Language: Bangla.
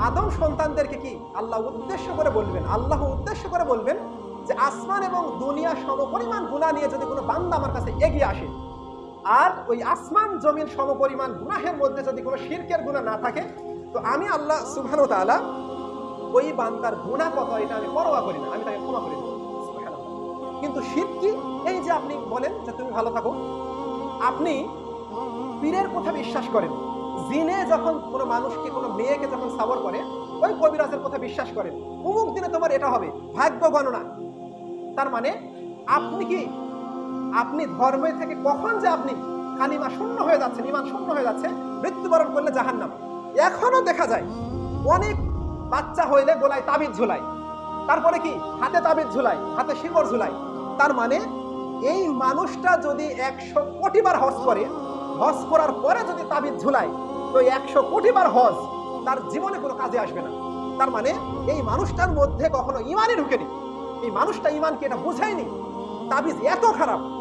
আদম সন্তানদেরকে কি আল্লাহ উদ্দেশ্য করে বলবেন, আল্লাহ উদ্দেশ্য করে বলবেন যে আসমান এবং দুনিয়া সমপরিমাণ গুনাহ নিয়ে যদি কোনো বান্দা আমার কাছে এগিয়ে আসে, আর ওই আসমান জমিন সমপরিমাণ গুনাহের মধ্যে যদি কোনো শিরকের গুনাহ না থাকে, তো আমি আল্লাহ সুবহানাহু ওয়া তাআলা ওই বান্দার গুনাহ কত এটা আমি পরোয়া করি না, আমি তাকে ক্ষমা করে দেব। সুবহানাল্লাহ। কিন্তু শিরক কি? এই যে আপনি বলেন যে তুমি ভালো থাকো, আপনি পীরের কথা বিশ্বাস করেন, জিনে যখন কোনো মানুষকে কোনো মেয়েকে যখন সাবর করে ওই কবিরাজের কথা বিশ্বাস করেন, অমুক দিনে তোমার এটা হবে, ভাগ্য গণনা। তার মানে আপনি কি, আপনি ধর্মে থেকে কখন যে আপনি কালিমা শূন্য হয়ে যাচ্ছেন, ঈমান শূন্য হয়ে যাচ্ছে, মৃত্যুবরণ করলে জাহান্নাম। এখনো দেখা যায় অনেক বাচ্চা হইলে গলায় তাবিজ ঝুলায়, তারপরে কি হাতে তাবিজ ঝুলায়, হাতে শিকড় ঝুলায়। তার মানে এই মানুষটা যদি 100 কোটি বার হজ করে, হজ করার পরে যদি তাবিজ ঝুলায়, তো 100 কোটি বার হজ তার জীবনে কোনো কাজে আসবে না। তার মানে এই মানুষটার মধ্যে কখনো ঈমানই ঢুকেনি, এই মানুষটা ঈমানকে এটা বুঝায়নি। তাবিজ এত খারাপ।